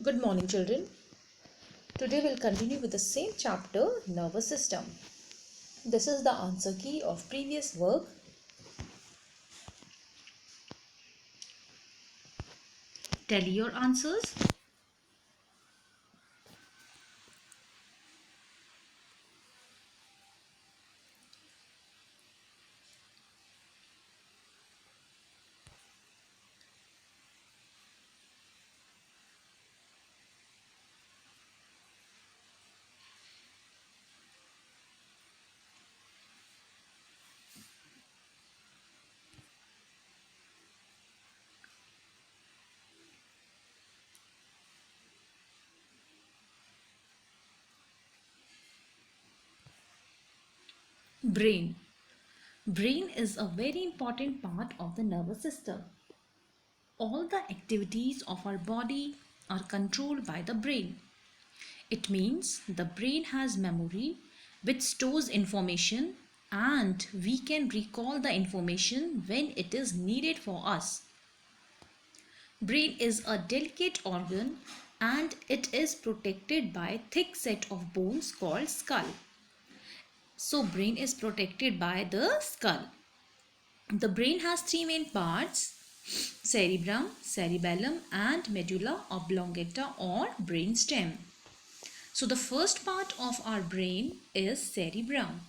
Good morning, children. Today we'll continue with the same chapter, nervous system. This is the answer key of previous work. Tell your answers. Brain. Brain is a very important part of the nervous system. All the activities of our body are controlled by the brain. It means the brain has memory which stores information and we can recall the information when it is needed for us. Brain is a delicate organ and it is protected by a thick set of bones called skull. So brain is protected by the skull. The brain has three main parts: cerebrum, cerebellum and medulla oblongata or brainstem. So the first part of our brain is cerebrum.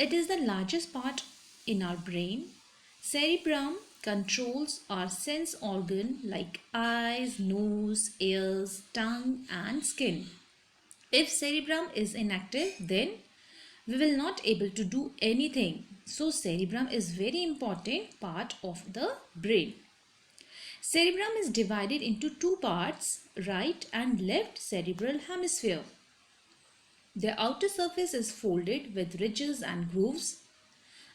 It is the largest part in our brain. Cerebrum controls our sense organ like eyes, nose, ears, tongue and skin. If cerebrum is inactive, then we will not able to do anything. So cerebrum is very important part of the brain. Cerebrum is divided into two parts, right and left cerebral hemisphere. Their outer surface is folded with ridges and grooves.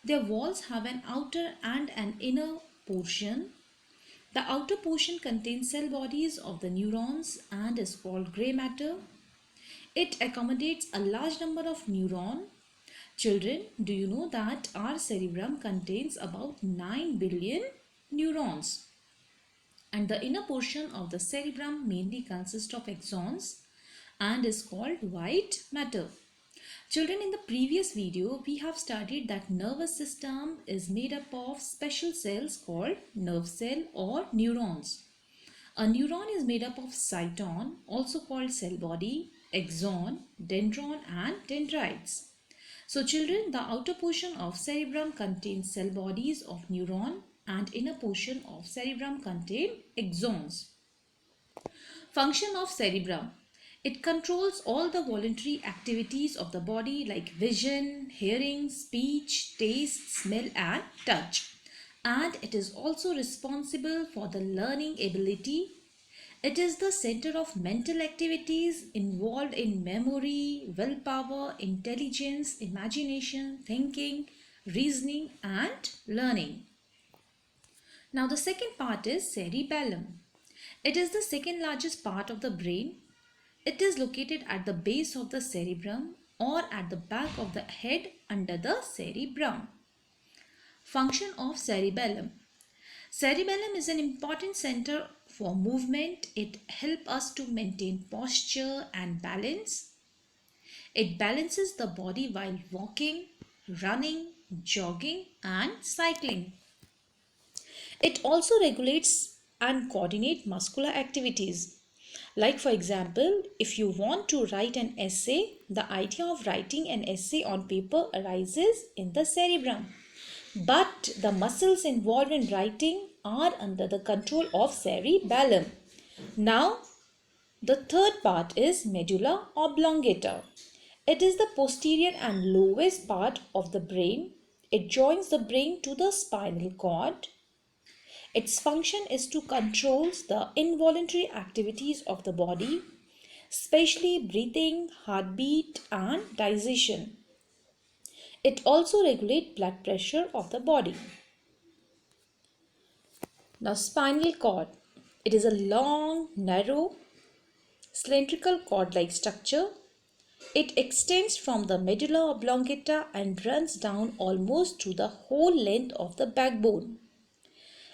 Their walls have an outer and an inner portion. The outer portion contains cell bodies of the neurons and is called grey matter. It accommodates a large number of neurons. Children, do you know that our cerebrum contains about 9 billion neurons? And the inner portion of the cerebrum mainly consists of axons and is called white matter. Children, in the previous video, we have studied that nervous system is made up of special cells called nerve cell or neurons. A neuron is made up of cyton, also called cell body, axon, dendron and dendrites. So children, the outer portion of cerebrum contains cell bodies of neuron and inner portion of cerebrum contain axons. Function of cerebrum. It controls all the voluntary activities of the body like vision, hearing, speech, taste, smell and touch. And it is also responsible for the learning ability. It is the center of mental activities involved in memory, willpower, intelligence, imagination, thinking, reasoning and learning. Now the second part is cerebellum. It is the second largest part of the brain. It is located at the base of the cerebrum or at the back of the head under the cerebrum. Function of cerebellum. Cerebellum is an important center for movement. It helps us to maintain posture and balance. It balances the body while walking, running, jogging and cycling. It also regulates and coordinates muscular activities. Like for example, if you want to write an essay, the idea of writing an essay on paper arises in the cerebrum. But the muscles involved in writing are under the control of cerebellum. Now, the third part is medulla oblongata. It is the posterior and lowest part of the brain. It joins the brain to the spinal cord. Its function is to control the involuntary activities of the body, especially breathing, heartbeat and digestion. It also regulates blood pressure of the body. Now spinal cord. It is a long, narrow, cylindrical cord-like structure. It extends from the medulla oblongata and runs down almost to the whole length of the backbone.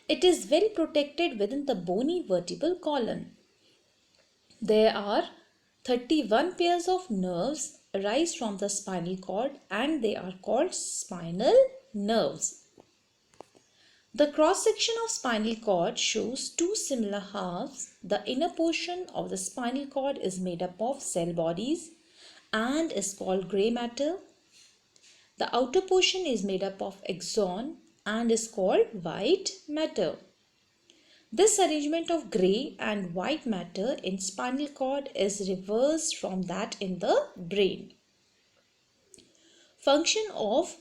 It is well protected within the bony vertebral column. There are 31 pairs of nerves arise from the spinal cord and they are called spinal nerves. The cross section of spinal cord shows two similar halves. The inner portion of the spinal cord is made up of cell bodies and is called grey matter. The outer portion is made up of axon and is called white matter. This arrangement of grey and white matter in spinal cord is reversed from that in the brain. Function of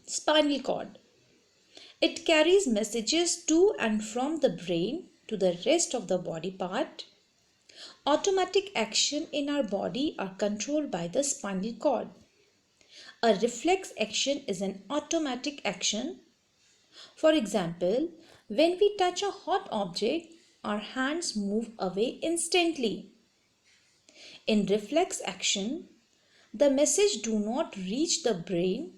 spinal cord. It carries messages to and from the brain to the rest of the body part. Automatic action in our body are controlled by the spinal cord. A reflex action is an automatic action. For example, when we touch a hot object, our hands move away instantly. In reflex action, the message do not reach the brain.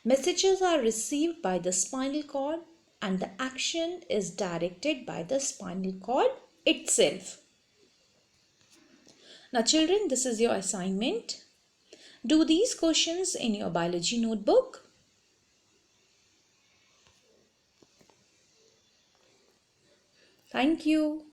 Messages are received by the spinal cord and the action is directed by the spinal cord itself. Now children, this is your assignment. Do these questions in your biology notebook. Thank you.